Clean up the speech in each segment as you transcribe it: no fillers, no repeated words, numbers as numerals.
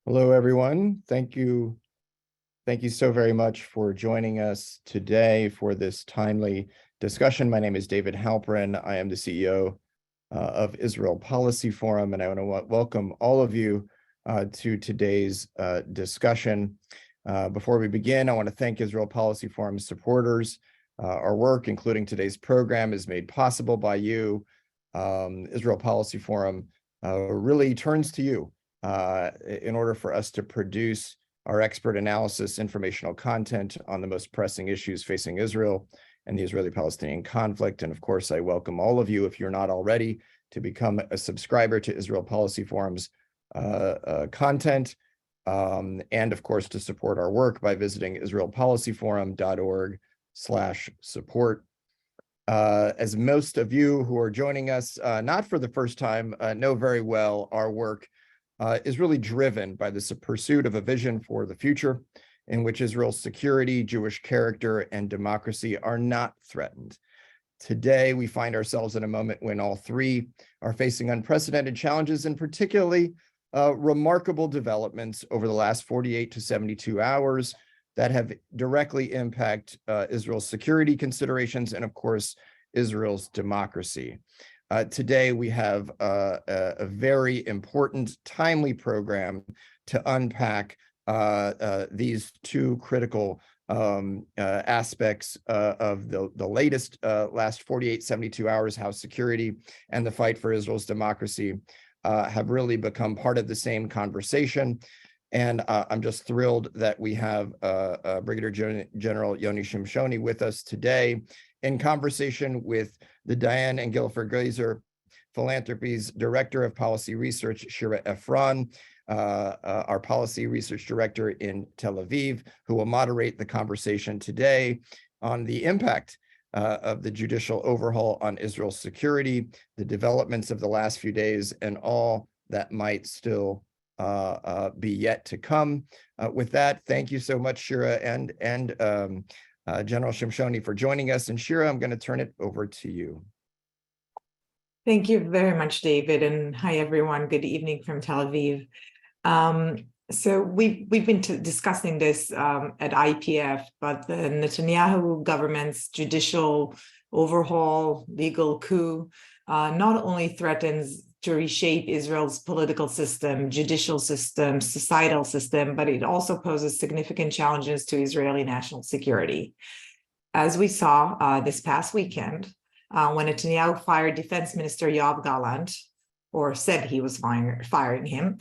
Hello, everyone. Thank you. Thank you so very much for joining us today for this timely discussion. My name is David Halperin. I am the CEO of Israel Policy Forum, and I want to welcome all of you to today's discussion. Before we begin, I want to thank Israel Policy Forum supporters. Our work, including today's program, is made possible by you. Israel Policy Forum really turns to you in order for us to produce our expert analysis, informational content on the most pressing issues facing Israel and the Israeli-Palestinian conflict. And of course, I welcome all of you, if you're not already, to become a subscriber to Israel Policy Forum's content, and of course, to support our work by visiting israelpolicyforum.org/support. As most of you who are joining us, not for the first time, know very well, our work is really driven by the pursuit of a vision for the future in which Israel's security, Jewish character, and democracy are not threatened. Today, we find ourselves in a moment when all three are facing unprecedented challenges, and particularly remarkable developments over the last 48 to 72 hours that have directly impact Israel's security considerations and, of course, Israel's democracy. Today, we have a very important, timely program to unpack these two critical aspects of the latest last 48, 72 hours, how security and the fight for Israel's democracy have really become part of the same conversation. And I'm just thrilled that we have Brigadier General Yoni Shimshoni with us today in conversation with the Diane and Guilford Glazer Philanthropies Director of Policy Research, Shira Efron, our Policy Research Director in Tel Aviv, who will moderate the conversation today on the impact of the judicial overhaul on Israel's security, the developments of the last few days, and all that might still be yet to come. With that, thank you so much, Shira and General Shimshoni, for joining us. And Shira, I'm going to turn it over to you. Thank you very much, David, and hi everyone. Good evening from Tel Aviv. So we've been discussing this at IPF, but the Netanyahu government's judicial overhaul, legal coup, not only threatens to reshape Israel's political system, judicial system, societal system, but it also poses significant challenges to Israeli national security. As we saw this past weekend, when Netanyahu fired Defense Minister Yoav Galant, or said he was firing him,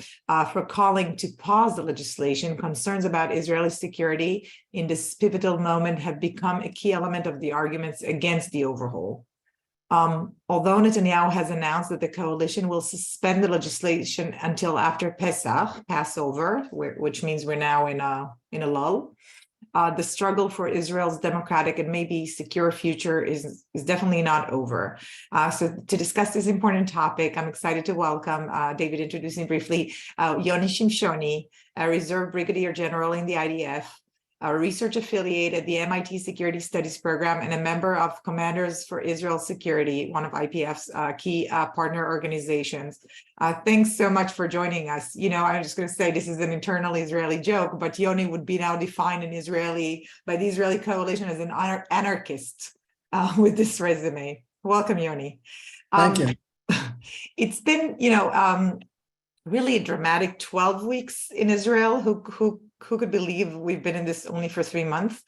for calling to pause the legislation, concerns about Israeli security in this pivotal moment have become a key element of the arguments against the overhaul. Although Netanyahu has announced that the coalition will suspend the legislation until after Pesach, Passover, which means we're now in a lull, the struggle for Israel's democratic and maybe secure future is definitely not over. So to discuss this important topic, I'm excited to welcome, David introduced me briefly, Yoni Shimshoni, a Reserve Brigadier General in the IDF, a research affiliate at the MIT Security Studies Program, and a member of Commanders for Israel Security, one of IPF's key partner organizations. Thanks so much for joining us. You know, I'm just going to say this is an internal Israeli joke, but Yoni would be now defined by the Israeli coalition as an anarchist with this resume. Welcome, Yoni. Thank you. It's been, really a dramatic 12 weeks in Israel. Who could believe we've been in this only for 3 months?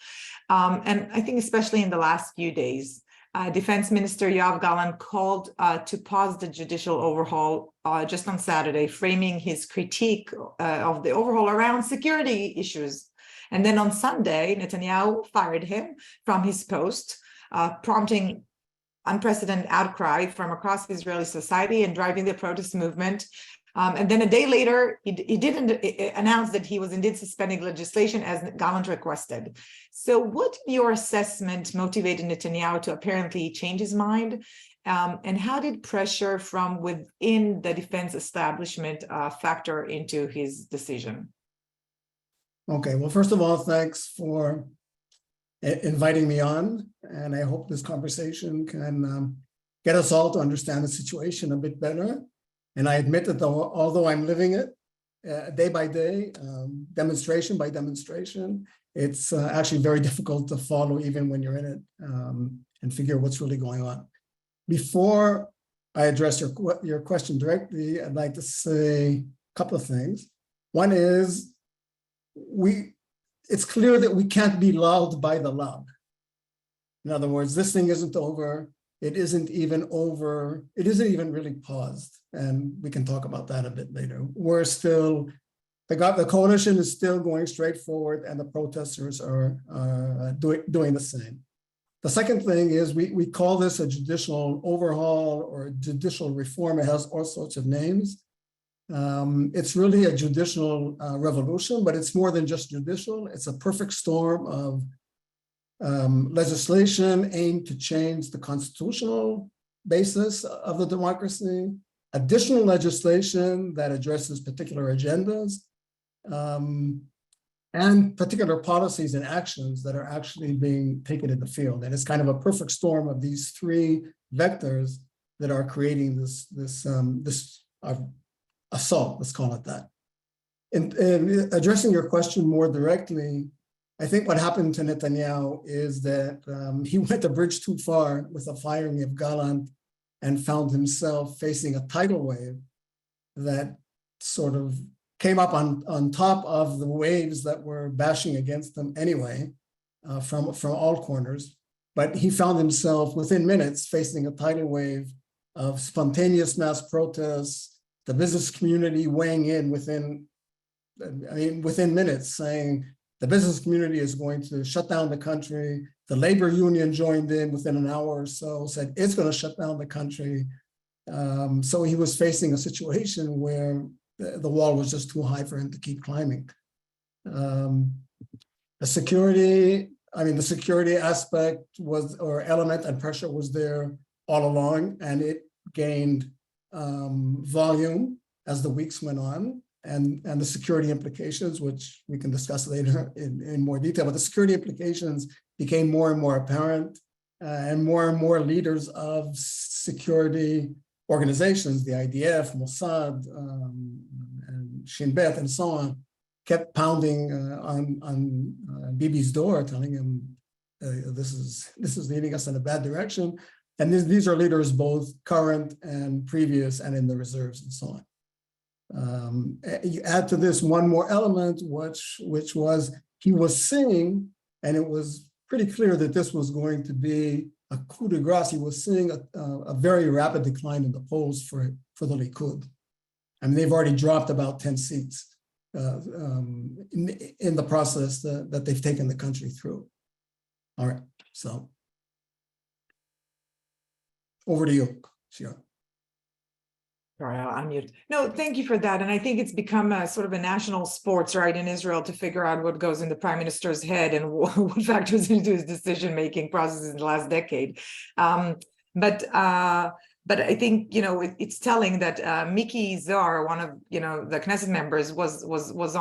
And I think especially in the last few days, Defense Minister Yoav Galant called to pause the judicial overhaul just on Saturday, framing his critique of the overhaul around security issues. And then on Sunday, Netanyahu fired him from his post, prompting unprecedented outcry from across Israeli society and driving the protest movement. And then a day later, he didn't announce that he was indeed suspending legislation as Galant requested. So what in your assessment motivated Netanyahu to apparently change his mind? And how did pressure from within the defense establishment factor into his decision? Okay, well, first of all, thanks for inviting me on. And I hope this conversation can get us all to understand the situation a bit better. And I admit that although I'm living it, day by day, demonstration by demonstration. It's actually very difficult to follow even when you're in it and figure what's really going on. Before I address your question directly, I'd like to say a couple of things. One is it's clear that we can't be lulled by the loud. In other words, this thing isn't over. It isn't even over. It isn't even really paused. And we can talk about that a bit later. We're still, the coalition is still going straight forward and the protesters are doing the same. The second thing is we call this a judicial overhaul or judicial reform. It has all sorts of names. It's really a judicial revolution, but it's more than just judicial. It's a perfect storm of legislation aimed to change the constitutional basis of the democracy, additional legislation that addresses particular agendas, and particular policies and actions that are actually being taken in the field. And it's kind of a perfect storm of these three vectors that are creating this assault, let's call it that. In addressing your question more directly, I think what happened to Netanyahu is that he went a bridge too far with the firing of Galant and found himself facing a tidal wave that sort of came up on top of the waves that were bashing against them anyway, from all corners. But he found himself within minutes facing a tidal wave of spontaneous mass protests, the business community weighing in within minutes, saying the business community is going to shut down the country. The labor union joined in within an hour or so, said it's going to shut down the country. So he was facing a situation where the wall was just too high for him to keep climbing. The security aspect element and pressure was there all along, and it gained volume as the weeks went on, and the security implications, which we can discuss later in more detail, but the security implications became more and more apparent, and more leaders of security organizations, the IDF, Mossad, and Shin Bet, and so on, kept pounding on Bibi's door, telling him this is leading us in a bad direction. And these are leaders both current and previous and in the reserves and so on. You add to this one more element, which was he was seeing, and it was pretty clear that this was going to be a coup de grace. He was seeing a very rapid decline in the polls for the Likud. I mean, they've already dropped about 10 seats in the process that they've taken the country through. All right, so over to you, Shira. Sorry, I'll unmute. No, thank you for that. And I think it's become a sort of a national sports, right, in Israel to figure out what goes in the prime minister's head and what factors into his decision-making process in the last decade. But I think, it's telling that Miki Zar, one of, the Knesset members, was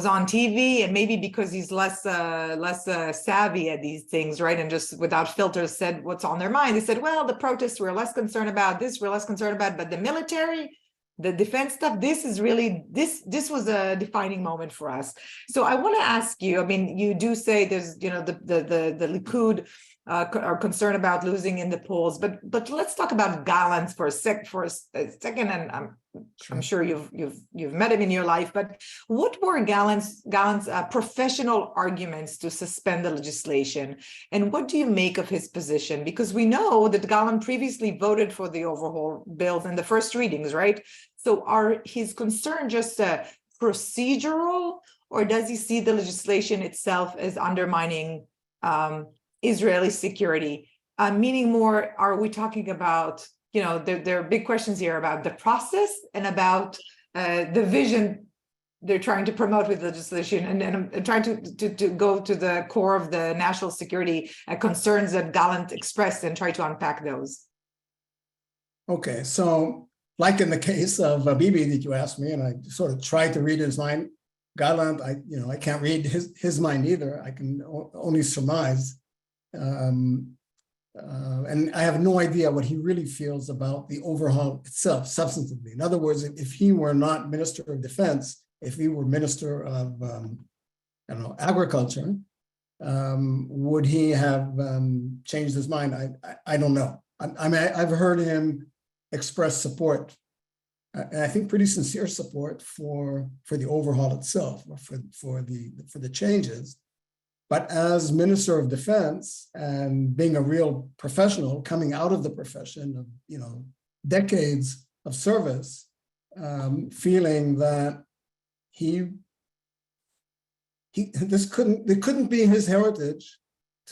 on TV, and maybe because he's less savvy at these things, right, and just without filters said what's on their mind. They said, well, the protests, we're less concerned about this, we're less concerned about, but the military, the defense stuff, this is really, this was a defining moment for us. So I want to ask you, I mean, you do say there's, the Likud are concerned about losing in the polls, but let's talk about Galant for a second, and I'm sure you've met him in your life, but what were Galant's professional arguments to suspend the legislation, and what do you make of his position? Because we know that Galant previously voted for the overhaul bills in the first readings, right? So are his concerns just procedural, or does he see the legislation itself as undermining Israeli security? Meaning more, are we talking about, there are big questions here about the process and about the vision they're trying to promote with legislation, and I'm trying to go to the core of the national security concerns that Galant expressed and try to unpack those. Okay, so like in the case of Bibi that you asked me, and I sort of tried to read his mind, Galant, I can't read his mind either. I can only surmise. And I have no idea what he really feels about the overhaul itself, substantively. In other words, if he were not Minister of Defense, if he were Minister of, I don't know, Agriculture, would he have changed his mind? I don't know. I mean, I've heard him express support, and I think pretty sincere support for the overhaul itself, or for the changes. But as Minister of Defense and being a real professional coming out of the profession of, you know, decades of service, feeling that it couldn't be his heritage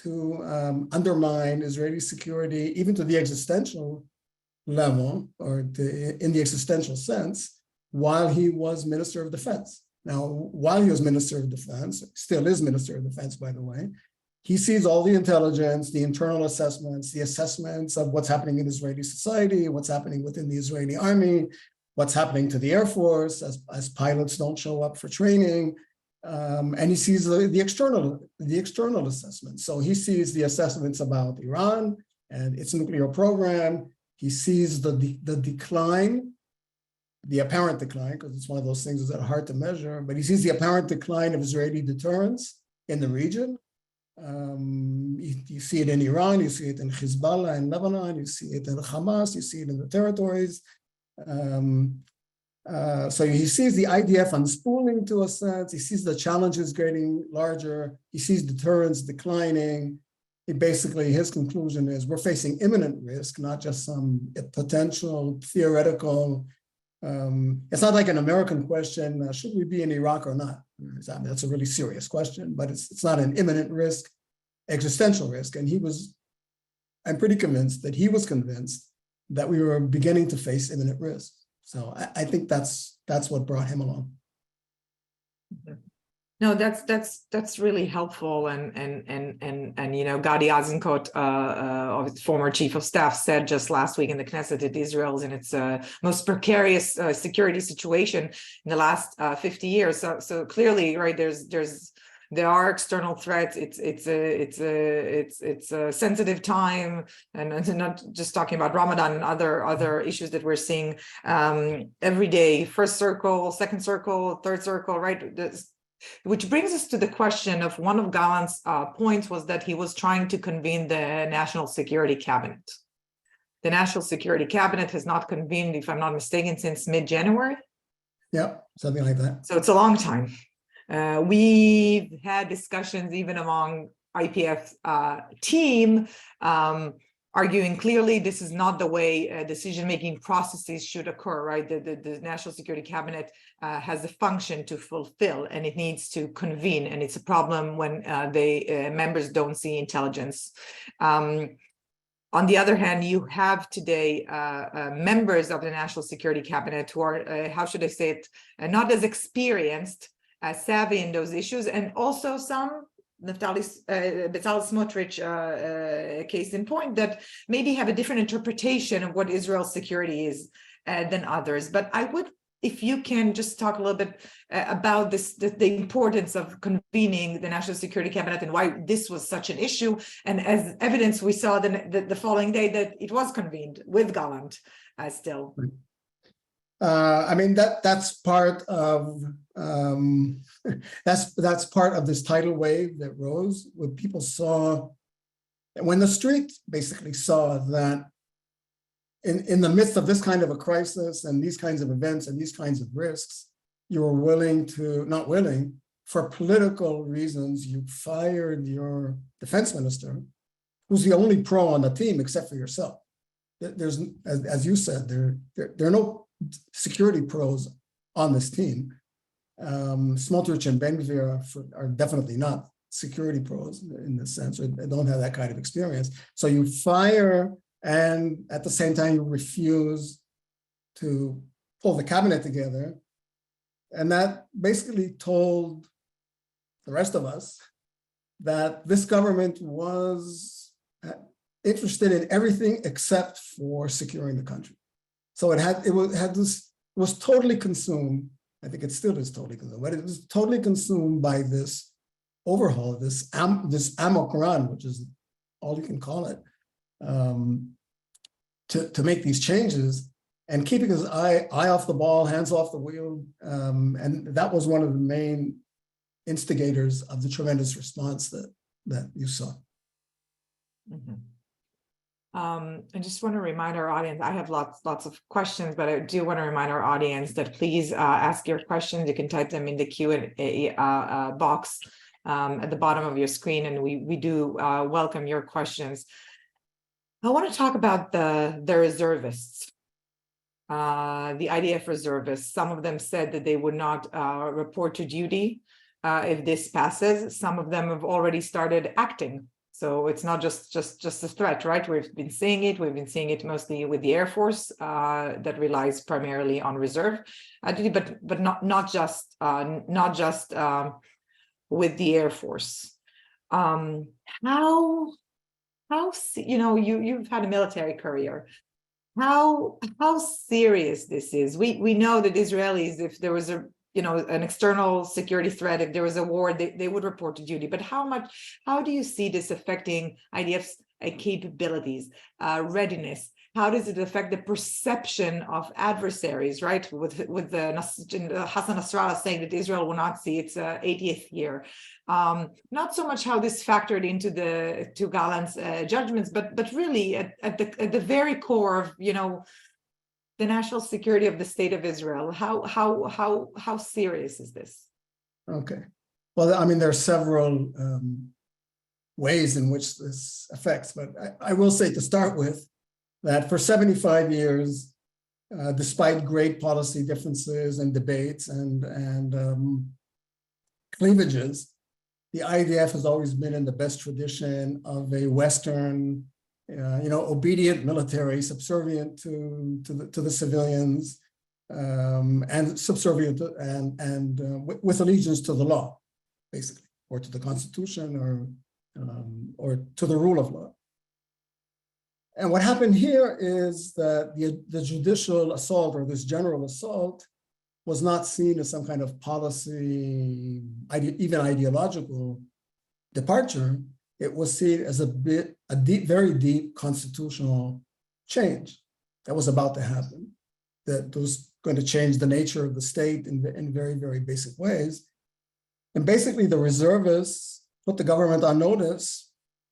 to undermine Israeli security, even to the existential level, or in the existential sense, while he was Minister of Defense. Now, while he was Minister of Defense, still is Minister of Defense, by the way, he sees all the intelligence, the internal assessments, the assessments of what's happening in Israeli society, what's happening within the Israeli army, what's happening to the Air Force as pilots don't show up for training. And he sees the external assessments. So he sees the assessments about Iran and its nuclear program. He sees the decline, the apparent decline, because it's one of those things that are hard to measure, but he sees the apparent decline of Israeli deterrence in the region. You see it in Iran, you see it in Hezbollah in Lebanon, you see it in Hamas, you see it in the territories. So he sees the IDF unspooling to a sense, he sees the challenges getting larger, he sees deterrence declining. His conclusion is we're facing imminent risk, not just some potential theoretical. It's not like an American question, should we be in Iraq or not? I mean, that's a really serious question, but it's not an imminent risk, existential risk. And I'm pretty convinced that he was convinced that we were beginning to face imminent risk. So I think that's what brought him along. No, that's really helpful, and you know, Gadi Eisenkot, former chief of staff, said just last week in the Knesset that Israel is in its most precarious security situation in the last 50 years. So clearly, right, there are external threats. It's a sensitive time, and not just talking about Ramadan and other issues that we're seeing every day. First circle, second circle, third circle, right? Which brings us to the question of one of Galant's points was that he was trying to convene the National Security Cabinet. The National Security Cabinet has not convened, if I'm not mistaken, since mid-January. Yeah, something like that. So it's a long time. We've had discussions even among IPF team, arguing clearly this is not the way decision-making processes should occur, right? The National Security Cabinet has a function to fulfill, and it needs to convene, and it's a problem when the members don't see intelligence. On the other hand, you have today members of the National Security Cabinet who are, how should I say it, not as experienced, as savvy in those issues, and also some Bezalel Smotrich case in point that maybe have a different interpretation of what Israel's security is than others. But I would, if you can just talk a little bit about this, the importance of convening the National Security Cabinet and why this was such an issue. And as evidence, we saw the following day that it was convened with Galant still. I mean, that's part of that's part of this tidal wave that rose when people saw, when the street basically saw that in the midst of this kind of a crisis and these kinds of events and these kinds of risks, you were not willing, for political reasons, you fired your defense minister, who's the only pro on the team except for yourself. There's, as you said, there are no security pros on this team. Smotrich and Ben-Gvir are definitely not security pros in this sense, or they don't have that kind of experience. So you fire, and at the same time you refuse to pull the cabinet together. And that basically told the rest of us that this government was interested in everything except for securing the country. So it was totally consumed. I think it still is totally consumed, but it was totally consumed by this overhaul, this amok run, which is all you can call it, to make these changes, and keeping his eye off the ball, hands off the wheel. And that was one of the main instigators of the tremendous response that you saw. Mm-hmm. I just want to remind our audience, I have lots of questions, but I do want to remind our audience that please ask your questions. You can type them in the Q&A box at the bottom of your screen, and we do welcome your questions. I want to talk about the reservists, the IDF reservists. Some of them said that they would not report to duty if this passes. Some of them have already started acting. So it's not just a threat, right? We've been seeing it. We've been seeing it mostly with the Air Force that relies primarily on reserve duty, but not just with the Air Force. How you've had a military career. How serious this is? We know that Israelis, if there was an external security threat, if there was a war, they would report to duty. But how do you see this affecting IDF's capabilities, readiness? How does it affect the perception of adversaries, right? With the Hassan Nasrallah saying that Israel will not see its 80th year. Not so much how this factored into to Galant's judgments, but really at the very core of the national security of the state of Israel. How serious is this? Okay. Well, I mean, there are several ways in which this affects, but I will say to start with that for 75 years, despite great policy differences and debates and cleavages, the IDF has always been in the best tradition of a Western, obedient military, subservient to the civilians, and subservient and with allegiance to the law, basically, or to the Constitution, or to the rule of law. And what happened here is that the judicial assault, or this general assault, was not seen as some kind of policy, even ideological departure. It was seen as a very deep constitutional change that was about to happen, that was going to change the nature of the state in very, very basic ways. And basically the reservists put the government on notice,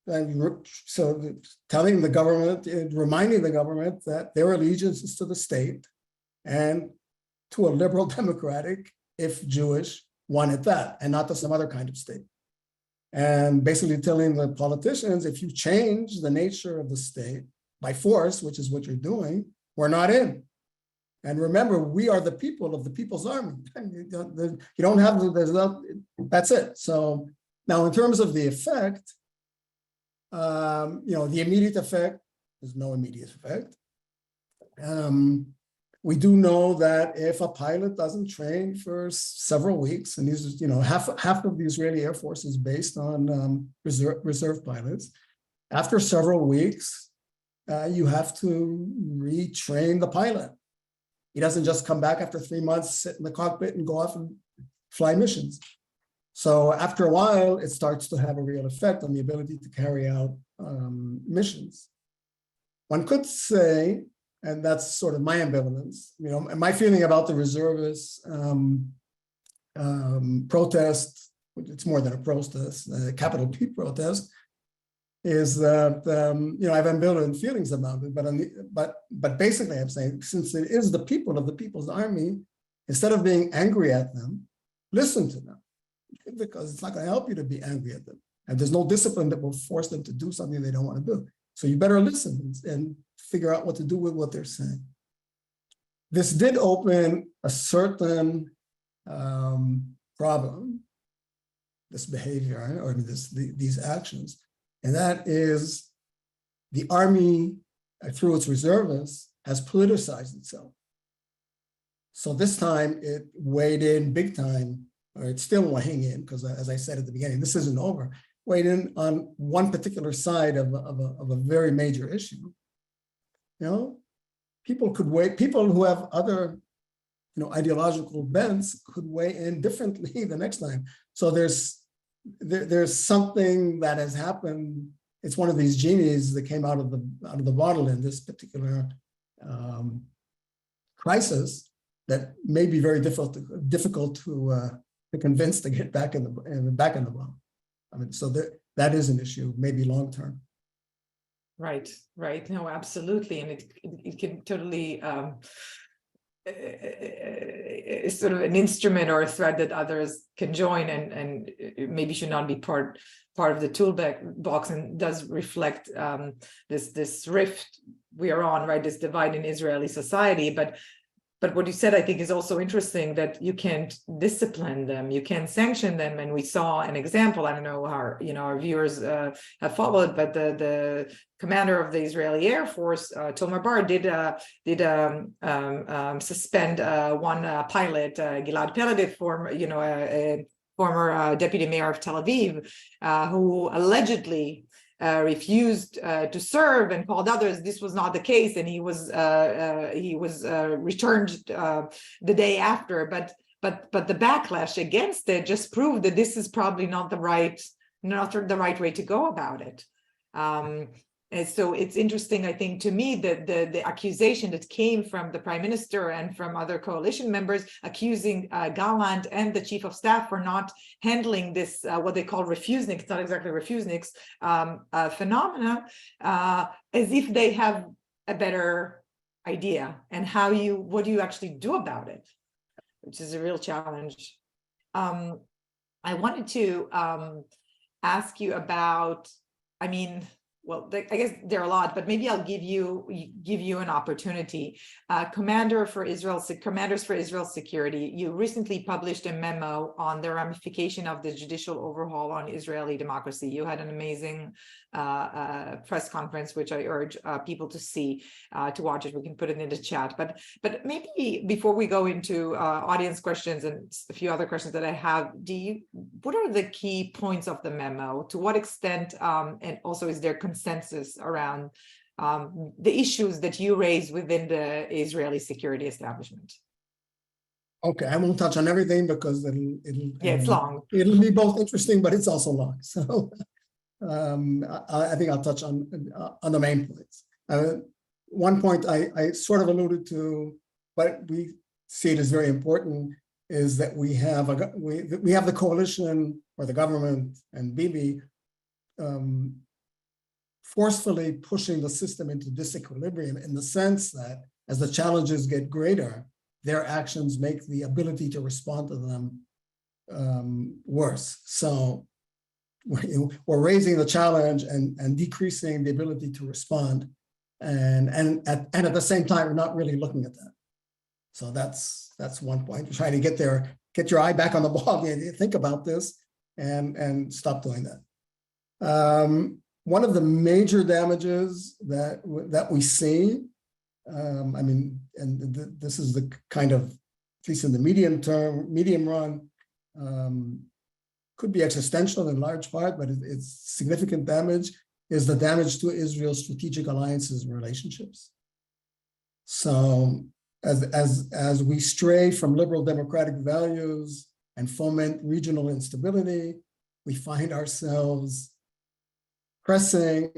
and so telling the government, reminding the government that their allegiance is to the state and to a liberal democratic, if Jewish, one at that, and not to some other kind of state. And basically telling the politicians, if you change the nature of the state by force, which is what you're doing, we're not in. And remember, we are the people of the People's Army. You don't have, that's it. So now in terms of the effect, the immediate effect, there's no immediate effect. We do know that if a pilot doesn't train for several weeks, and these, half of the Israeli Air Force is based on reserve pilots, after several weeks, you have to retrain the pilot. He doesn't just come back after 3 months, sit in the cockpit and go off and fly missions. So after a while, it starts to have a real effect on the ability to carry out missions. One could say, and that's sort of my ambivalence, my feeling about the reservists protest, it's more than a protest, a capital P protest, is that, I have ambivalent feelings about it, but basically I'm saying, since it is the people of the People's Army, instead of being angry at them, listen to them, because it's not going to help you to be angry at them. And there's no discipline that will force them to do something they don't want to do. So you better listen and figure out what to do with what they're saying. This did open a certain problem, this behavior, or these actions, and that is the Army, through its reservists, has politicized itself. So this time it weighed in big time, or it's still weighing in, because as I said at the beginning, this isn't over, weighed in on one particular side of a very major issue. People who have other, ideological bents could weigh in differently the next time. So there's something that has happened it's one of these genies that came out of the bottle in this particular crisis that may be very difficult to convince to get back in the bottle. I mean, so that is an issue, maybe long term. Right. No, absolutely, and it can totally is sort of an instrument or a thread that others can join, and maybe should not be part of the toolbox, and does reflect this rift we are on, right? This divide in Israeli society. But what you said, I think, is also interesting, that you can't discipline them, you can't sanction them. And we saw an example, I don't know how our viewers have followed, but the commander of the Israeli Air Force, Tomar Bar, did suspend one pilot, Gilad Peredit, former deputy mayor of Tel Aviv, who allegedly refused to serve and called others. This was not the case, and he was returned the day after. But the backlash against it just proved that this is probably not the right way to go about it. And so it's interesting, I think, to me, that the accusation that came from the prime minister and from other coalition members accusing Galant and the chief of staff for not handling this, what they call refuseniks, it's not exactly refuseniks, phenomena, as if they have a better idea and what do you actually do about it, which is a real challenge. I wanted to ask you about, well, I guess there are a lot, but maybe I'll give you an opportunity. Commanders for Israel Security, you recently published a memo on the ramification of the judicial overhaul on Israeli democracy. You had an amazing press conference, which I urge people to see, to watch it. We can put it in the chat. But maybe before we go into audience questions and a few other questions that I have, what are the key points of the memo? To what extent, and also is there consensus around the issues that you raise within the Israeli security establishment? Okay, I won't touch on everything because it's long. It'll be both interesting, but it's also long. So I think I'll touch on the main points. One point I sort of alluded to, but we see it as very important, is that we have the coalition, or the government and Bibi, forcefully pushing the system into disequilibrium, in the sense that as the challenges get greater, their actions make the ability to respond to them worse. So we're raising the challenge and decreasing the ability to respond, and at the same time, we're not really looking at that. So that's one point. We're trying to get your eye back on the ball, and think about this, and stop doing that. One of the major damages that we see, this is the kind of, at least in the medium run, could be existential in large part, but it's significant damage, is the damage to Israel's strategic alliances and relationships. So as we stray from liberal democratic values and foment regional instability, we find ourselves pulling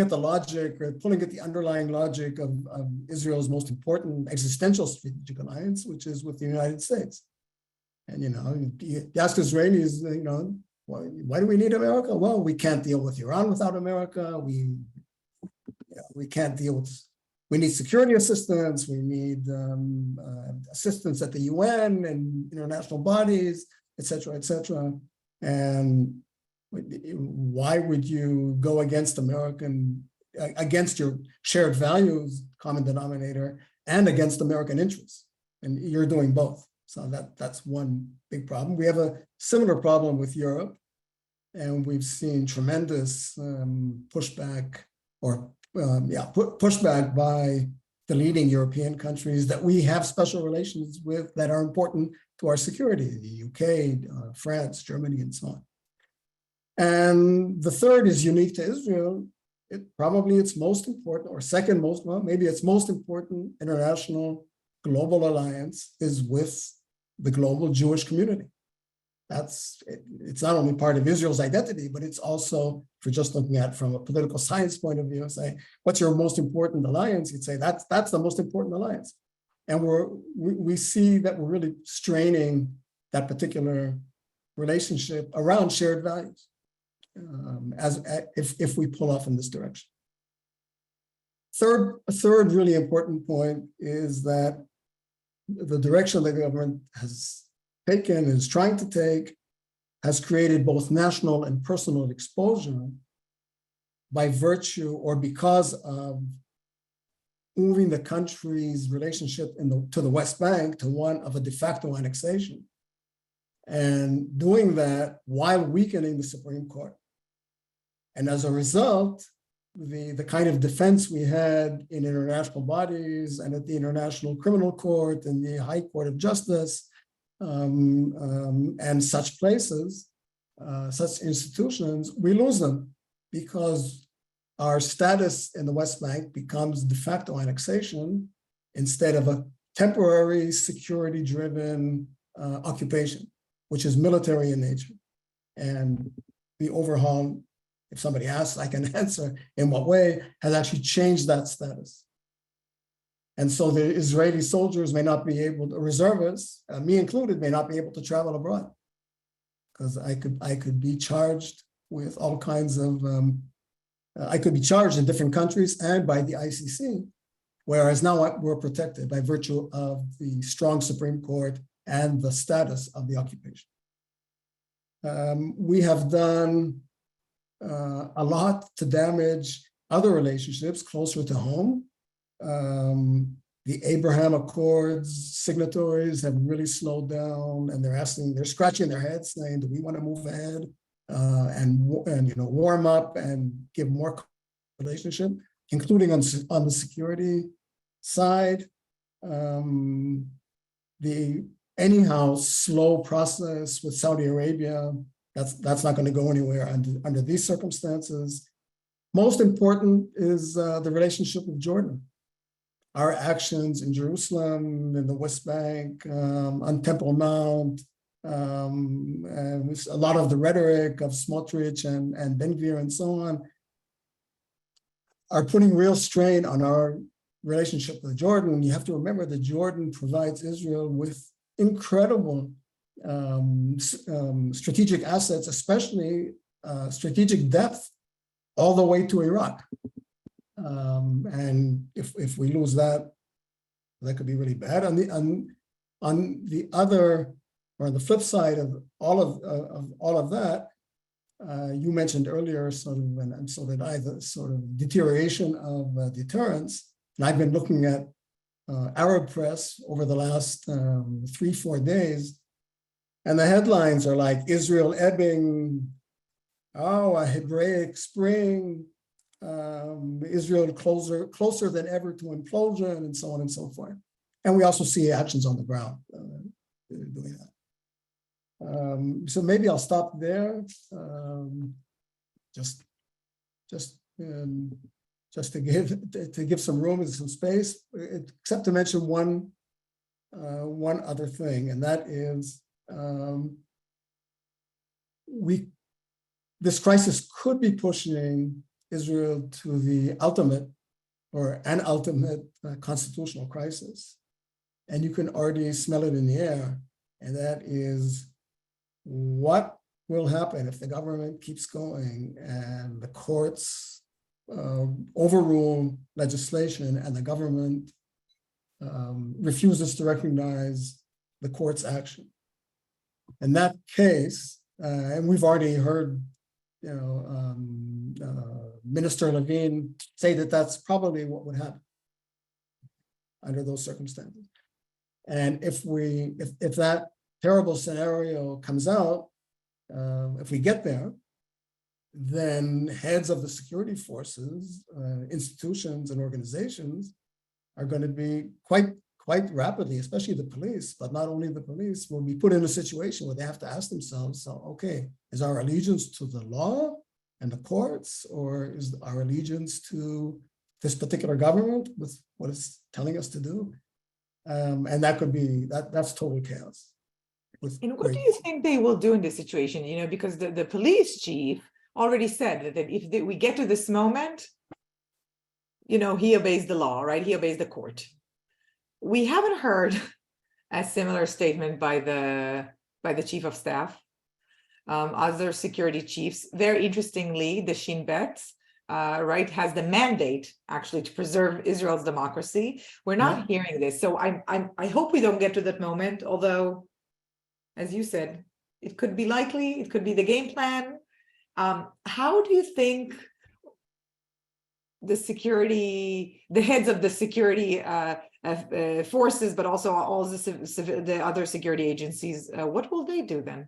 at the logic, or pulling at the underlying logic of Israel's most important existential strategic alliance, which is with the United States. And you ask Israelis, why do we need America? Well, we can't deal with Iran without America. We can't deal with. We need security assistance. We need assistance at the UN and international bodies, et cetera, et cetera. And why would you go against against your shared values, common denominator, and against American interests? And you're doing both. So that's one big problem. We have a similar problem with Europe, and we've seen tremendous pushback by the leading European countries that we have special relations with, that are important to our security: the UK, France, Germany, and so on. And the third is unique to Israel. Probably its most important, or second most, well, maybe its most important international global alliance is with the global Jewish community. it's not only part of Israel's identity, but it's also, if you're just looking at it from a political science point of view, say, what's your most important alliance? You'd say that's the most important alliance. And we see that we're really straining that particular relationship around shared values, if we pull off in this direction. A third really important point is that the direction the government has taken, is trying to take, has created both national and personal exposure by virtue or because of moving the country's relationship to the West Bank to one of a de facto annexation, and doing that while weakening the Supreme Court. And as a result, the kind of defense we had in international bodies and at the International Criminal Court and the High Court of Justice and such places, such institutions, we lose them because our status in the West Bank becomes de facto annexation instead of a temporary security-driven occupation, which is military in nature. And the overhaul, if somebody asks, I can answer in what way, has actually changed that status. And so the Israeli soldiers may not be able to, reservists, me included, may not be able to travel abroad because I could be charged with all kinds of, I could be charged in different countries and by the ICC, whereas now we're protected by virtue of the strong Supreme Court and the status of the occupation. We have done a lot to damage other relationships closer to home. The Abraham Accords signatories have really slowed down, and they're scratching their heads saying, do we want to move ahead and warm up and give more relationship, including on the security side. The anyhow slow process with Saudi Arabia, that's not going to go anywhere under these circumstances. Most important is the relationship with Jordan. Our actions in Jerusalem, in the West Bank, on Temple Mount, and a lot of the rhetoric of Smotrich and Ben-Gvir and so on are putting real strain on our relationship with Jordan. You have to remember that Jordan provides Israel with incredible strategic assets, especially strategic depth, all the way to Iraq. And if we lose that, that could be really bad. On the other, or on the flip side of all of that, you mentioned earlier, sort of, and so did I, the sort of deterioration of deterrence. And I've been looking at Arab press over the last 3-4 days, and the headlines are like Israel ebbing, a Hebraic spring, Israel closer than ever to implosion, and so on and so forth. And we also see actions on the ground doing that. So maybe I'll stop there. Just to give some room and some space, except to mention one other thing, and that is this crisis could be pushing Israel to the ultimate constitutional crisis, and you can already smell it in the air, and that is what will happen if the government keeps going and the courts overrule legislation and the government refuses to recognize the court's action. In that case, and we've already heard, Minister Levine say that that's probably what would happen under those circumstances. And if that terrible scenario comes out, if we get there, then heads of the security forces, institutions and organizations are going to be quite rapidly, especially the police, but not only the police, will be put in a situation where they have to ask themselves, so, okay, is our allegiance to the law and the courts, or is our allegiance to this particular government with what it's telling us to do? And that could be, that's total chaos. with And what great. do you think they will do in this situation? You know, because the police chief already said that if we get to this moment, you know, he obeys the law, right? He obeys the court. We haven't heard a similar statement by the chief of staff. Other security chiefs, very interestingly, the Shin Bet, right, has the mandate actually to preserve Israel's democracy. We're not hearing this, so I hope we don't get to that moment. Although, as you said, it could be likely. It could be the game plan. How do you think the heads of the security forces, but also all the other security agencies, what will they do then?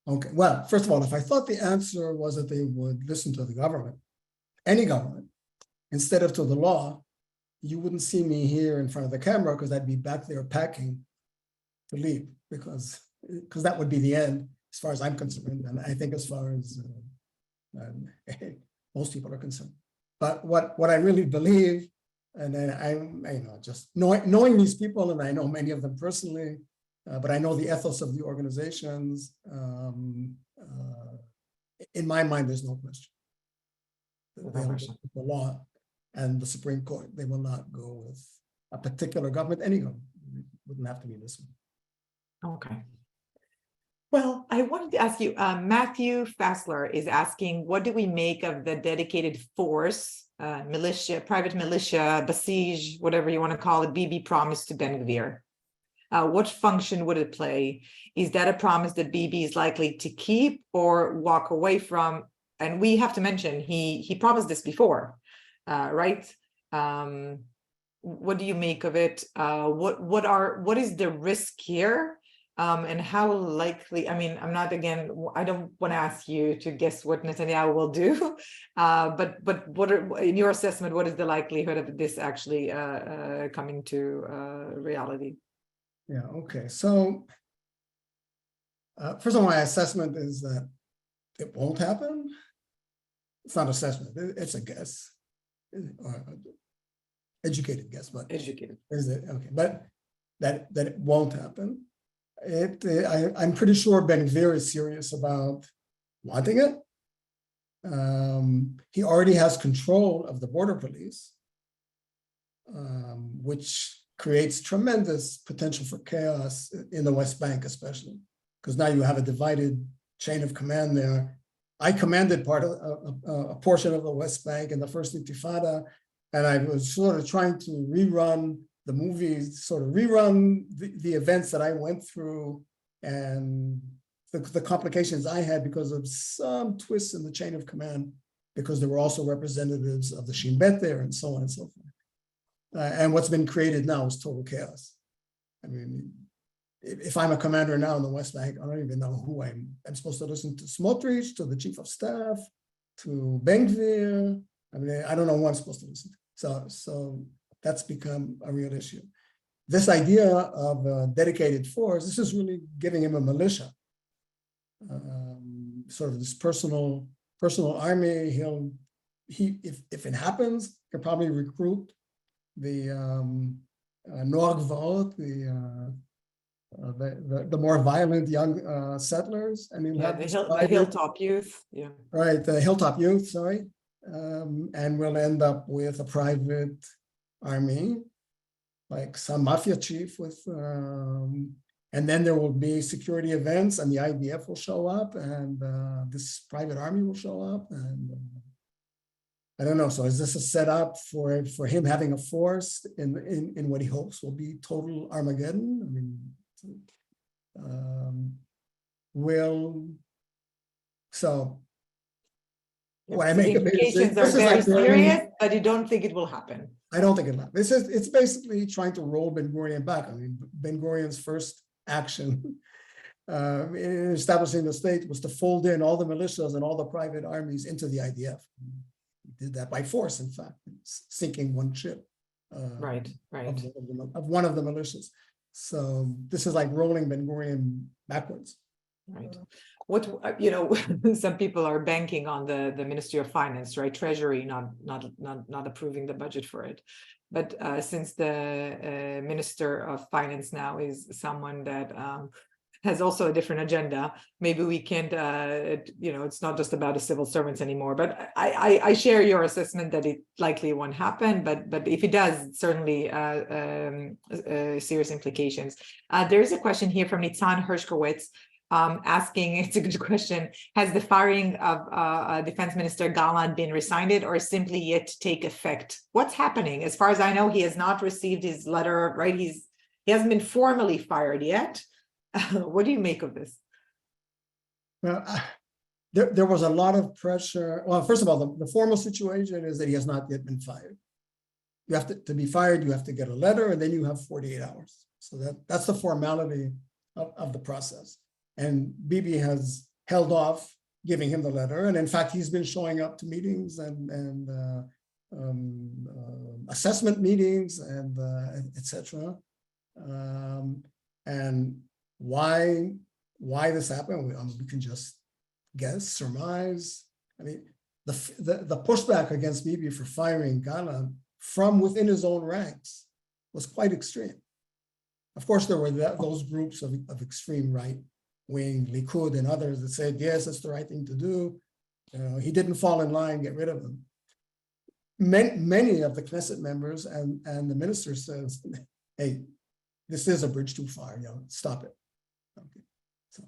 Okay, well, first of all, if I thought the answer was that they would listen to the government, any government, instead of to the law, you wouldn't see me here in front of the camera because I'd be back there packing to leave because that would be the end as far as I'm concerned. And I think as far as most people are concerned. But what I really believe, and then I know just knowing these people, and I know many of them personally, but I know the ethos of the organizations. In my mind, there's no question. The law and the Supreme Court, they will not go with a particular government, any government. It wouldn't have to be this one. Okay. Well, I wanted to ask you, Matthew Fassler is asking, what do we make of the dedicated force, militia, private militia, Basij, whatever you want to call it, Bibi promised to Ben-Gvir? What function would it play? Is that a promise that Bibi is likely to keep or walk away from? And we have to mention, he promised this before, right? What do you make of it? What is the risk here? And how likely, I mean, I don't want to ask you to guess what Netanyahu will do, but what are, in your assessment, what is the likelihood of this actually coming to reality? Yeah, okay. So first of all, my assessment is that it won't happen. It's not assessment, it's a guess, or educated guess, but Educated. Is it okay? But that it won't happen. I'm pretty sure Ben-Gvir is serious about wanting it. He already has control of the border police, which creates tremendous potential for chaos in the West Bank, especially because now you have a divided chain of command there. I commanded part of a portion of the West Bank in the first Intifada, and I was sort of trying to rerun the movies, sort of rerun the events that I went through and the complications I had because of some twists in the chain of command, because there were also representatives of the Shin Bet there and so on and so forth. And what's been created now is total chaos. I mean, if I'm a commander now in the West Bank, I don't even know who I'm supposed to listen to Smotrich, to the chief of staff, to Ben-Gvir. I mean, I don't know who I'm supposed to listen to. So that's become a real issue. This idea of a dedicated force, this is really giving him a militia, sort of this personal army. If it happens, he'll probably recruit the Noar Gvaot, the more violent young settlers, and he'll have the hilltop youth, yeah, right, the hilltop youth, sorry, and we'll end up with a private army, like some mafia chief with, and then there will be security events, and the IDF will show up, and this private army will show up, and I don't know. So is this a setup for him having a force in what he hopes will be total Armageddon? I mean, what I make of it is the implications are very serious, but you don't think it will happen. I don't think it'll happen. It's basically trying to roll Ben-Gurion back. I mean, Ben-Gurion's first action in establishing the state was to fold in all the militias and all the private armies into the IDF. He did that by force, in fact, sinking one ship. Right. Of one of the militias. So this is like rolling Ben-Gurion backwards. Right. What, some people are banking on the Ministry of Finance, right? Treasury not approving the budget for it. But since the Minister of Finance now is someone that has also a different agenda, maybe we can't, it's not just about the civil servants anymore. But I share your assessment that it likely won't happen. But if it does, certainly serious implications. There's a question here from Nitzan Hershkowitz. Asking, it's a good question, has the firing of Defense Minister Galant been rescinded or simply yet to take effect? What's happening? As far as I know, he has not received his letter, right? He hasn't been formally fired yet. What do you make of this? Well, there was a lot of pressure. Well, first of all, the formal situation is that he has not yet been fired. You have to be fired, you have to get a letter, and then you have 48 hours. So that's the formality of the process. And Bibi has held off giving him the letter. And in fact, he's been showing up to meetings and assessment meetings and et cetera. And why this happened, we can just guess, surmise. I mean, the pushback against Bibi for firing Galant from within his own ranks was quite extreme. Of course, there were those groups of extreme right wing, Likud and others that said, yes, it's the right thing to do. He didn't fall in line, get rid of him. Many of the Knesset members and the minister says, hey, this is a bridge too far, stop it. Okay. So.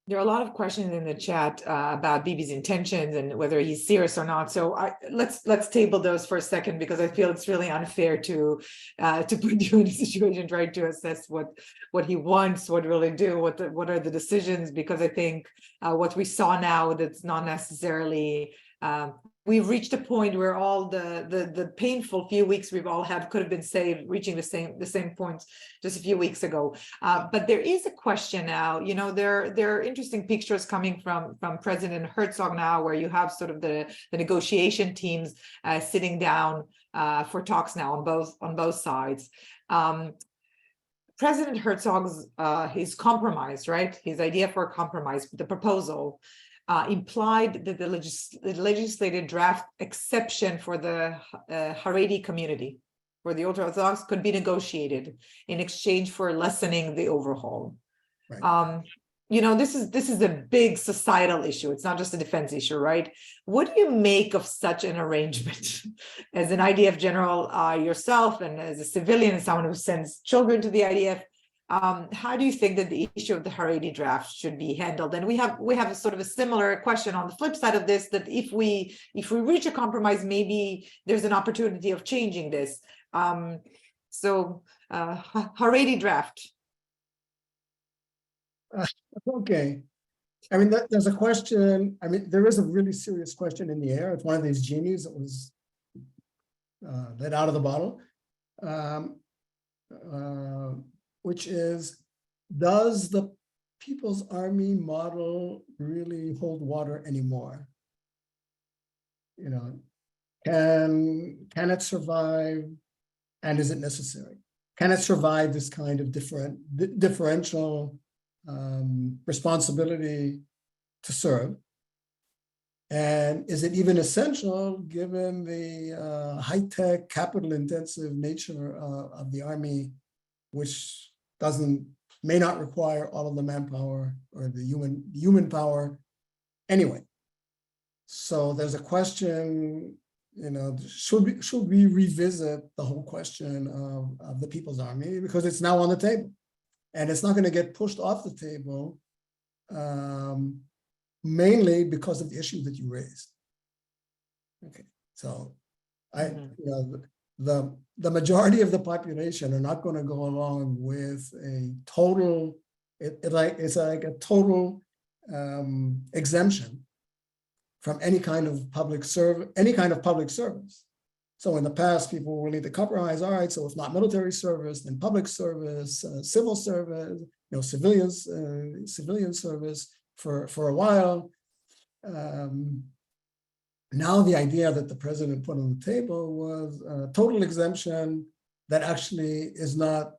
There are a lot of questions in the chat about Bibi's intentions and whether he's serious or not. So let's table those for a second, because I feel it's really unfair to put you in a situation trying to assess what he wants, what will he do, what are the decisions. Because I think what we saw now, that's not necessarily. We've reached a point where all the painful few weeks we've all had could have been saved, reaching the same points just a few weeks ago. But there is a question now. There are interesting pictures coming from President Herzog now, where you have sort of the negotiation teams sitting down for talks now on both sides. President Herzog's his compromise, right? His idea for a compromise, the proposal. Implied that the legislative draft exception for the Haredi community, for the Orthodox, could be negotiated in exchange for lessening the overhaul. Right. This is a big societal issue. It's not just a defense issue, right? What do you make of such an arrangement? As an IDF general yourself, and as a civilian, and someone who sends children to the IDF, how do you think that the issue of the Haredi draft should be handled? And we have a sort of a similar question on the flip side of this, that if we reach a compromise, maybe there's an opportunity of changing this. Haredi draft. Okay. I mean, there's a question. I mean, there is a really serious question in the air. It's one of these genies that was let out of the bottle. Which is, does the People's Army model really hold water anymore? Can it survive, and is it necessary? Can it survive this kind of differential responsibility to serve? And is it even essential given the high-tech, capital-intensive nature of the Army, which may not require all of the manpower or the human power anyway? So there's a question, should we revisit the whole question of the People's Army, because it's now on the table, and it's not going to get pushed off the table, mainly because of the issue that you raised. Okay, so the majority of the population are not going to go along with a total, it's like a total exemption from any kind of public service. So in the past, people were willing to compromise. All right, so if not military service, then public service, civil service, civilian service for a while. Now the idea that the president put on the table was a total exemption that actually is not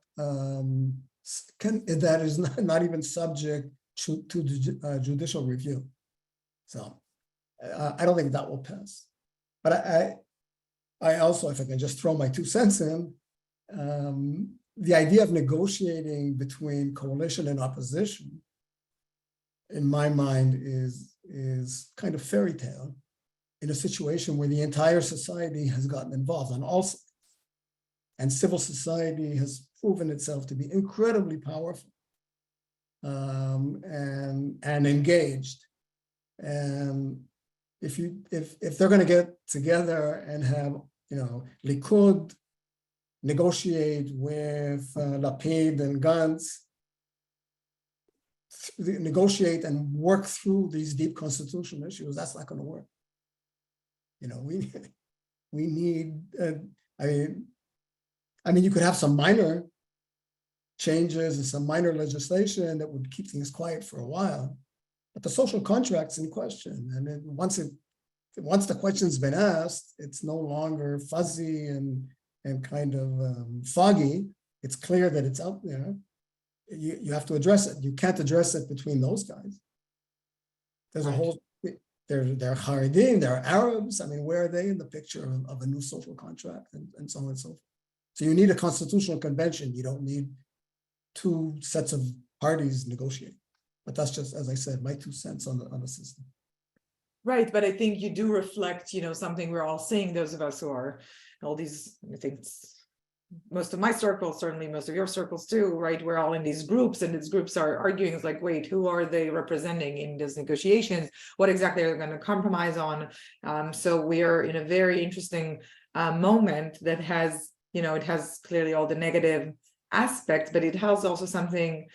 that is not even subject to the judicial review. So I don't think that will pass. But I also, if I can just throw my 2 cents in, the idea of negotiating between coalition and opposition, in my mind, is kind of fairy tale in a situation where the entire society has gotten involved on all sides. And civil society has proven itself to be incredibly powerful and engaged. And if they're going to get together and have, Likud negotiate with Lapid and Gantz, negotiate and work through these deep constitutional issues, that's not going to work. We need, I mean, you could have some minor changes and some minor legislation that would keep things quiet for a while, but the social contract's in question. And then once the question's been asked, it's no longer fuzzy and kind of foggy. It's clear that it's out there. You have to address it. You can't address it between those guys. There's a whole, they're Haredim, they're Arabs. I mean, where are they in the picture of a new social contract and so on and so forth? So you need a constitutional convention. You don't need 2 sets of parties negotiating. But that's just, as I said, my 2 cents on the system. Right, but I think you do reflect, something we're all seeing, those of us who are all these, I think most of my circles, certainly most of your circles too, right? We're all in these groups, and these groups are arguing. It's like, wait, who are they representing in those negotiations? What exactly are they going to compromise on? So we are in a very interesting moment that has, it has clearly all the negative aspects, but it has also something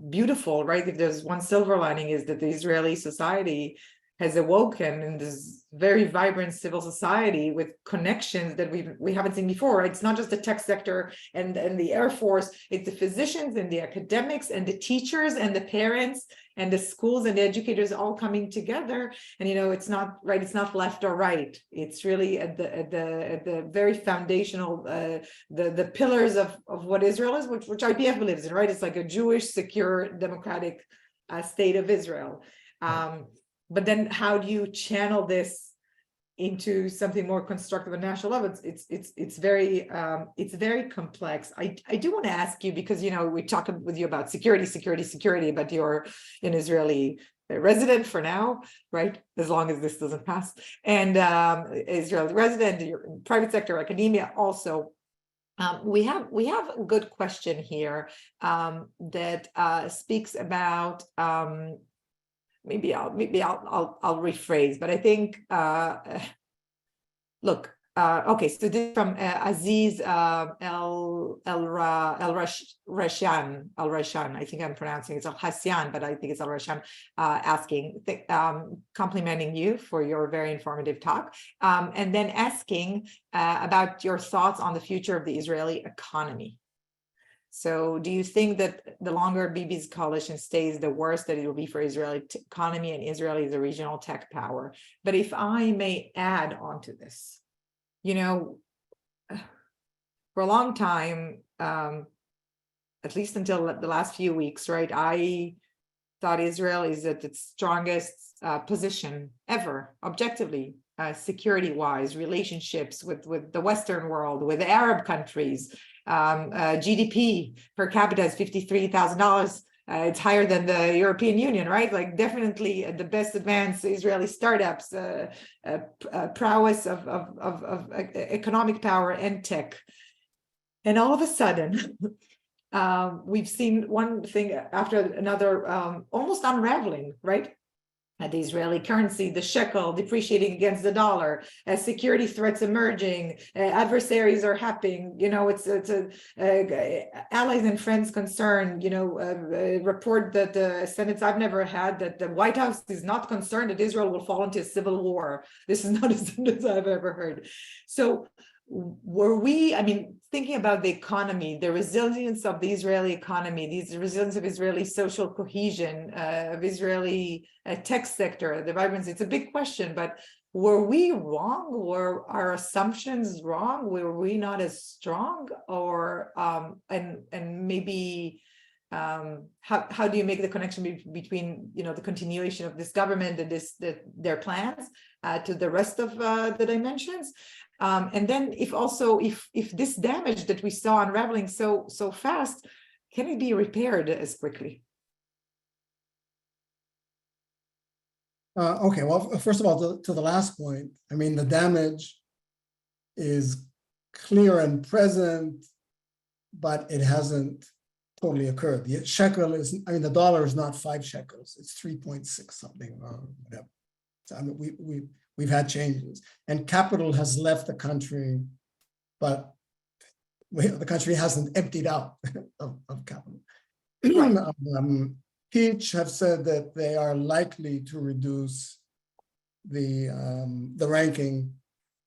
beautiful, right? If there's one silver lining, is that the Israeli society has awoken in this very vibrant civil society with connections that we haven't seen before. Right? It's not just the tech sector and the Air Force, it's the physicians and the academics and the teachers and the parents and the schools and the educators all coming together. And it's not right, it's not left or right. It's really at the very foundational, the pillars of what Israel is, which IPF believes in, right? It's like a Jewish, secure, democratic state of Israel. But then how do you channel this into something more constructive at national level? It's very complex. I do want to ask you, because we talked with you about security, but you're an Israeli resident for now, right? As long as this doesn't pass, and Israeli resident, you're in private sector, academia also. We have a good question here that speaks about. Maybe I'll rephrase, but I think look, okay, so this is from Aziz El Rashan, I think I'm pronouncing it Al Hassan, but I think it's Al Rashan, asking, complimenting you for your very informative talk, and then asking about your thoughts on the future of the Israeli economy. So do you think that the longer Bibi's coalition stays, the worse that it will be for Israeli economy, and Israel is a regional tech power? But if I may add on to this, for a long time, at least until the last few weeks, right, I thought Israel is at its strongest position ever, objectively, security-wise, relationships with the Western world, with the Arab countries. GDP per capita is $53,000. It's higher than the European Union, right? Like definitely the best advanced Israeli startups, prowess of economic power and tech. And all of a sudden, we've seen one thing after another almost unraveling, right? The Israeli currency, the shekel depreciating against the dollar, security threats emerging, adversaries are happening. It's allies and friends concerned. Report that the Senates I've never had that the White House is not concerned that Israel will fall into a civil war. This is not a sentence I've ever heard. So thinking about the economy, the resilience of the Israeli economy, the resilience of Israeli social cohesion, of Israeli tech sector, the vibrancy, it's a big question, but were we wrong? Were our assumptions wrong? Were we not as strong? Or and maybe how do you make the connection between the continuation of this government and their plans to the rest of the dimensions? And then if this damage that we saw unraveling so fast, can it be repaired as quickly? Okay, well, first of all, to the last point, I mean, the damage is clear and present, but it hasn't totally occurred. The shekel is, I mean, the dollar is not 5 shekels, it's 3.6 something or whatever. So I mean, we've had changes, and capital has left the country, but the country hasn't emptied out of capital. Peach have said that they are likely to reduce the ranking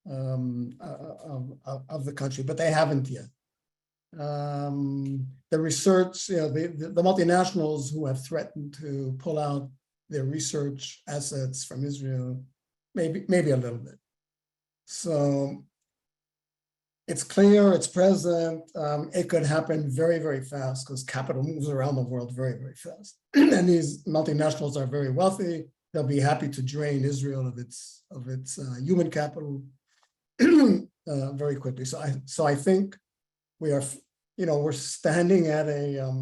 of the country, but they haven't yet. The research, the multinationals who have threatened to pull out their research assets from Israel, maybe a little bit. So it's clear, it's present. It could happen very, very fast because capital moves around the world very, very fast. And these multinationals are very wealthy. They'll be happy to drain Israel of its human capital very quickly. So I think we are, we're standing at a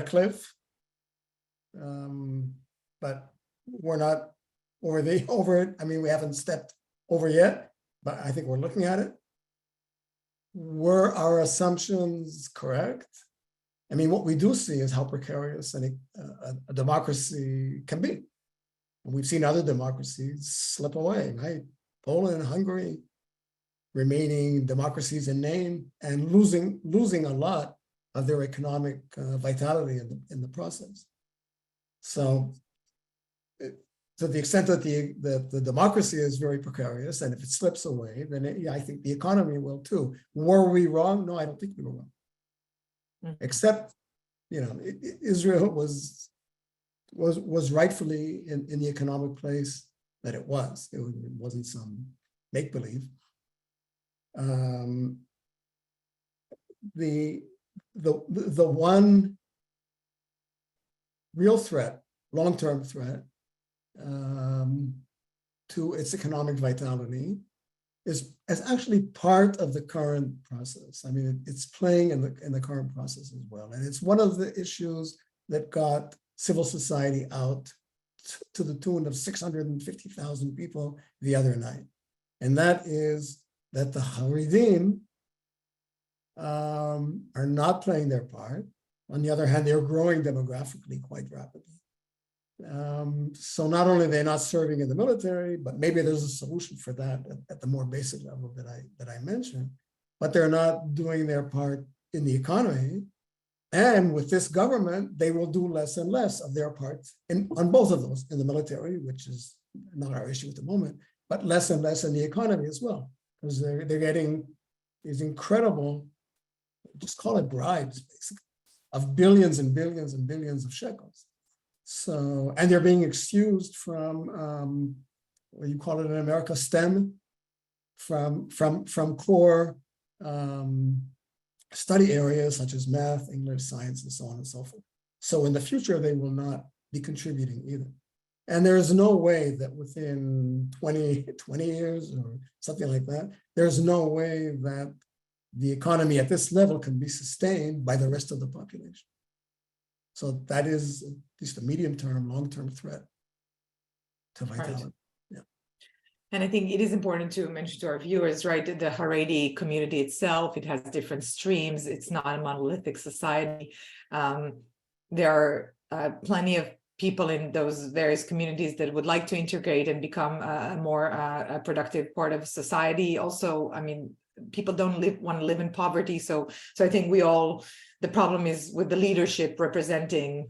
cliff, but we're not over it. I mean, we haven't stepped over yet, but I think we're looking at it. Were our assumptions correct? I mean, what we do see is how precarious a democracy can be. We've seen other democracies slip away, right? Poland, Hungary, remaining democracies in name and losing a lot of their economic vitality in the process. So, to the extent that the democracy is very precarious, and if it slips away, then I think the economy will too. Were we wrong? No, I don't think we were wrong. Except, Israel was rightfully in the economic place that it was. It wasn't some make-believe. The one real threat, long-term threat, to its economic vitality is actually part of the current process. I mean, it's playing in the current process as well. And it's one of the issues that got civil society out to the tune of 650,000 people the other night. And that is that the Haredim are not playing their part. On the other hand, they're growing demographically quite rapidly. So not only are they not serving in the military, but maybe there's a solution for that at the more basic level that I mentioned, but they're not doing their part in the economy. And with this government, they will do less and less of their part on both of those, in the military, which is not our issue at the moment, but less and less in the economy as well, because they're getting these incredible, just call it bribes, basically, of billions and billions and billions of shekels. So, and they're being excused from what you call it in America, STEM, from core study areas such as math, English, science, and so on and so forth. So in the future, they will not be contributing either. And there is no way that within 20 years or something like that, there's no way that the economy at this level can be sustained by the rest of the population. So that is at least a medium-term, long-term threat to vitality. Right. Yeah. And I think it is important to mention to our viewers, right, the Haredi community itself, it has different streams. It's not a monolithic society. There are plenty of people in those various communities that would like to integrate and become a more productive part of society. Also, I mean, people don't want to live in poverty. So I think the problem is with the leadership representing,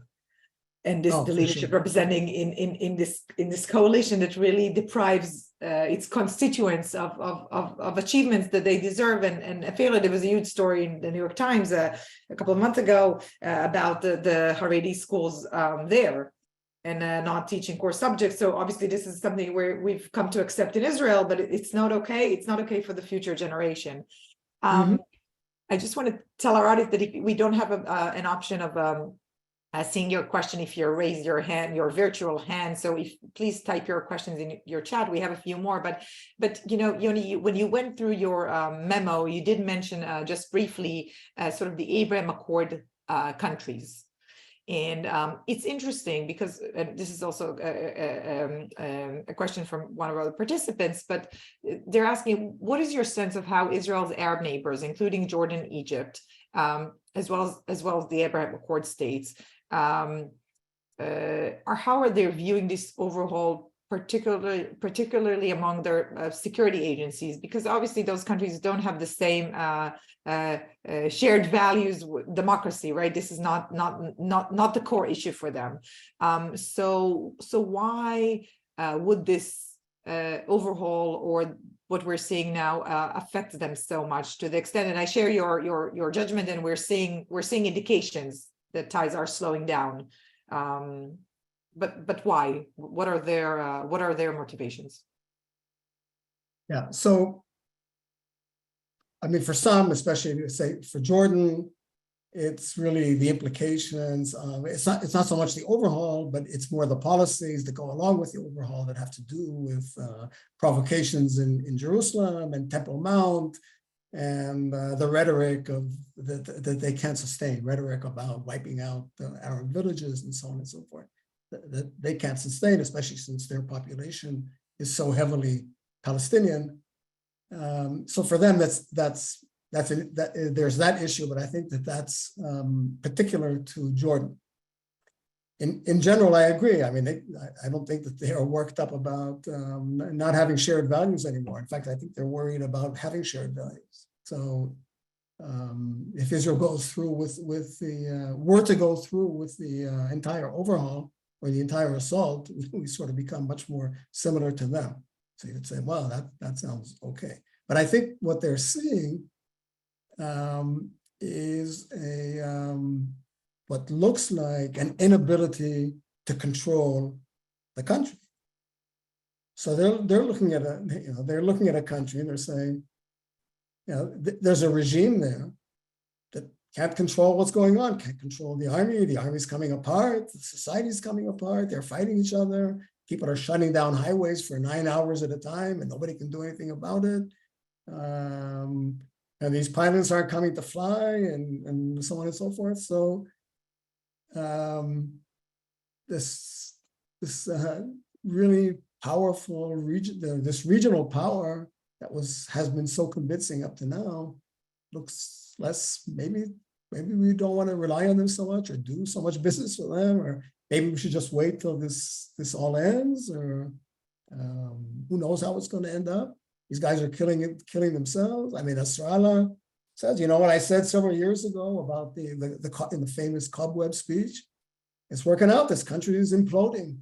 and the leadership representing in this coalition that really deprives its constituents of achievements that they deserve. And I feel like there was a huge story in the New York Times a couple of months ago about the Haredi schools there. not teaching core subjects. So obviously this is something where we've come to accept in Israel, but it's not okay. It's not okay for the future generation. I just want to tell our audience that we don't have an option of seeing your question if you raise your hand, your virtual hand. So if please type your questions in your chat. We have a few more, but you know, Yoni, when you went through your memo, you did mention just briefly sort of the Abraham Accord countries. And it's interesting because this is also a question from one of our participants, but they're asking, what is your sense of how Israel's Arab neighbors, including Jordan and Egypt, as well as the Abraham Accord states, how are they viewing this overhaul, particularly among their security agencies? Because obviously those countries don't have the same shared values with democracy, right? This is not the core issue for them. So why would this overhaul or what we're seeing now affect them so much to the extent? And I share your judgment, and we're seeing indications that ties are slowing down. But why? What are their motivations? Yeah. So, I mean, for some, especially say for Jordan, it's really the implications of it's not so much the overhaul, but it's more the policies that go along with the overhaul that have to do with provocations in Jerusalem and Temple Mount, and the rhetoric of that they can't sustain, rhetoric about wiping out the Arab villages and so on and so forth, that they can't sustain, especially since their population is so heavily Palestinian. So for them, there's that issue, but I think that's particular to Jordan. In general, I agree. I mean, I don't think that they are worked up about not having shared values anymore. In fact, I think they're worried about having shared values. So if Israel goes through were to go through with the entire overhaul or the entire assault, we sort of become much more similar to them. So you'd say, well, that sounds okay. But I think what they're seeing is what looks like an inability to control the country. So they're looking at a country and they're saying, there's a regime there that can't control what's going on, can't control the army's coming apart, the society's coming apart, they're fighting each other, people are shutting down highways for 9 hours at a time and nobody can do anything about it. And these pilots aren't coming to fly and so on and so forth. So this really powerful region, this regional power that has been so convincing up to now, looks less, maybe we don't want to rely on them so much or do so much business with them, or maybe we should just wait till this all ends, or who knows how it's going to end up. These guys are killing themselves. I mean, Nasrallah says, you know what I said several years ago about in the famous Cobweb speech? It's working out. This country is imploding.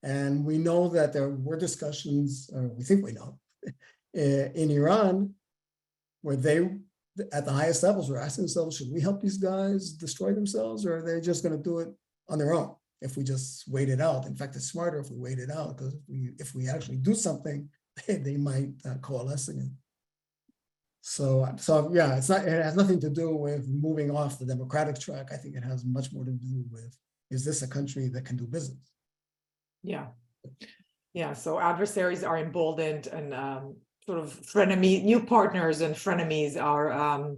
And we know that there were discussions, or we think we know, in Iran, where they, at the highest levels, were asking themselves, should we help these guys destroy themselves, or are they just going to do it on their own if we just wait it out? In fact, it's smarter if we wait it out, because if we actually do something, they might coalesce again. So yeah, it has nothing to do with moving off the democratic track. I think it has much more to do with, is this a country that can do business? Yeah. So adversaries are emboldened, and sort of new partners and frenemies are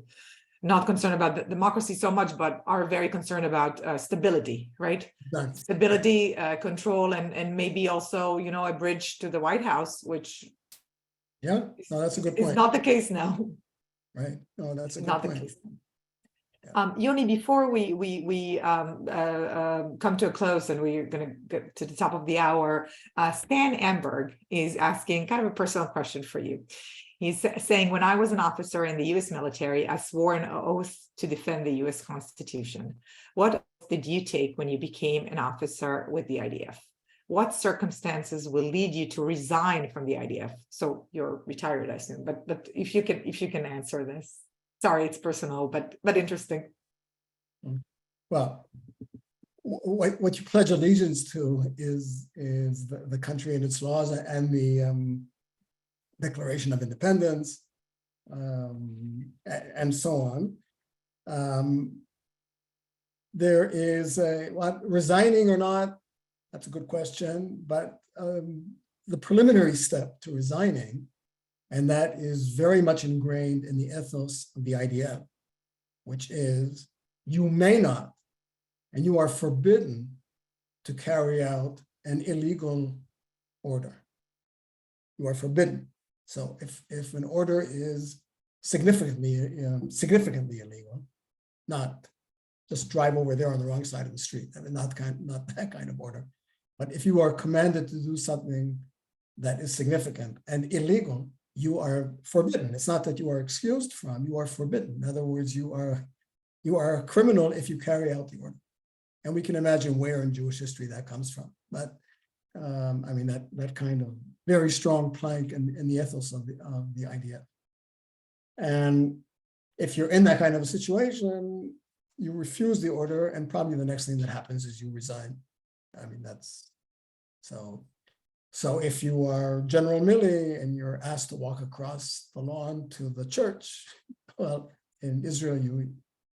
not concerned about the democracy so much, but are very concerned about stability, right? Exactly. Stability, control, and maybe also, a bridge to the White House, which that's a good point. It's not the case now. Right. No, that's a good not point. The case. Yoni, before we come to a close and we're going to get to the top of the hour, Stan Amberg is asking kind of a personal question for you. He's saying, when I was an officer in the U.S. military, I swore an oath to defend the U.S. Constitution. What oath did you take when you became an officer with the IDF? What circumstances will lead you to resign from the IDF? So you're retired, I assume, but if you can answer this. Sorry, it's personal, but interesting. Well, what you pledge allegiance to is the country and its laws and the Declaration of Independence, and so on. There is resigning or not, that's a good question, but the preliminary step to resigning, and that is very much ingrained in the ethos of the IDF, which is you may not, and you are forbidden to carry out an illegal order. You are forbidden. So if an order is significantly illegal, not just drive over there on the wrong side of the street, I mean, not that kind of order, but if you are commanded to do something that is significant and illegal, you are forbidden. It's not that you are excused from, you are forbidden. In other words, you are a criminal if you carry out the order. And we can imagine where in Jewish history that comes from. But I mean, that kind of very strong plank in the ethos of the IDF. And if you're in that kind of a situation, you refuse the order, and probably the next thing that happens is you resign. I mean, that's so if you are General Milley and you're asked to walk across the lawn to the church, well, in Israel,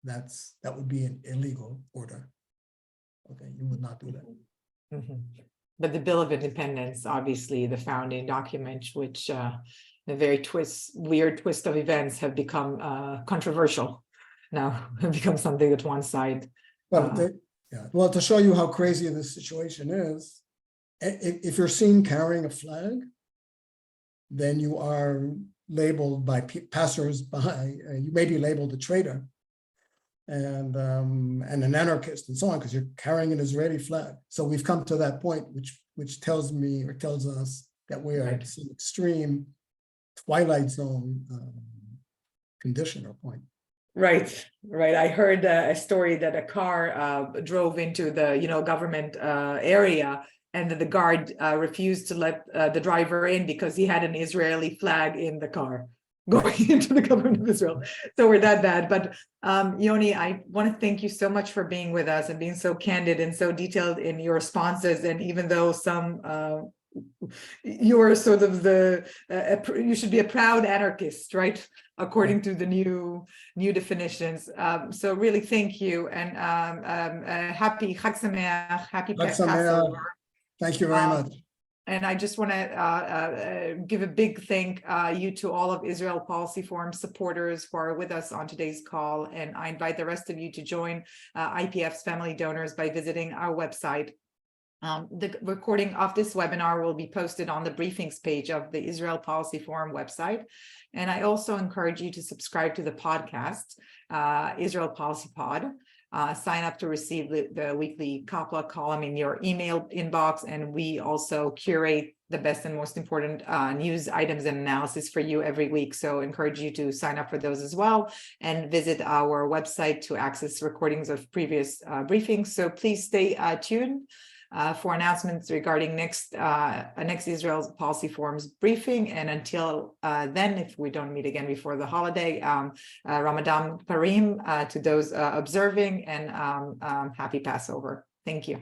that would be an illegal order. Okay, you would not do that. Mm-hmm. But the Bill of Independence, obviously the founding document, which the very weird twist of events have become controversial now, have become something that one side. Well, well, to show you how crazy this situation is, if you're seen carrying a flag, then you are labeled by passers-by, you may be labeled a traitor and an anarchist and so on, because you're carrying an Israeli flag. So we've come to that point, which tells me or tells us that we are at some extreme twilight zone condition or point. Right. I heard a story that a car drove into the government area, and the guard refused to let the driver in because he had an Israeli flag in the car going into the government of Israel. So we're that bad. But Yoni, I want to thank you so much for being with us and being so candid and so detailed in your responses. And even though some you're sort of you should be a proud anarchist, right? According to the new definitions. So really thank you, and happy Chag Sameach, happy Passover. Thank you very much. And I just want to give a big thank you to all of Israel Policy Forum supporters who are with us on today's call. And I invite the rest of you to join IPF's family donors by visiting our website. The recording of this webinar will be posted on the briefings page of the Israel Policy Forum website. And I also encourage you to subscribe to the podcast, Israel Policy Pod. Sign up to receive the weekly Kapla column in your email inbox. And we also curate the best and most important news items and analysis for you every week. So encourage you to sign up for those as well and visit our website to access recordings of previous briefings. So please stay tuned for announcements regarding next Israel Policy Forum's briefing. And until then, if we don't meet again before the holiday, Ramadan Kareem to those observing, and happy Passover. Thank you.